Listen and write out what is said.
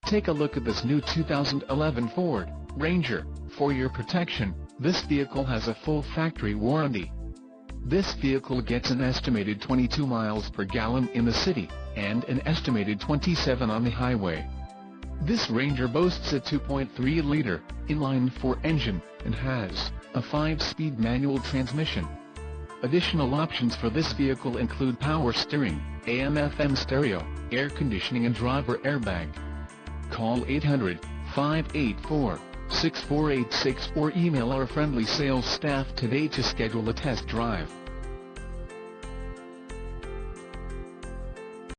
Take a look at this new 2011 Ford Ranger. For your protection, this vehicle has a full factory warranty. This vehicle gets an estimated 22 miles per gallon in the city, and an estimated 27 on the highway. This Ranger boasts a 2.3-liter inline-4 engine, and has a 5-speed manual transmission. Additional options for this vehicle include power steering, AM/FM stereo, air conditioning and driver airbag. Call 800-584-6486 or email our friendly sales staff today to schedule a test drive.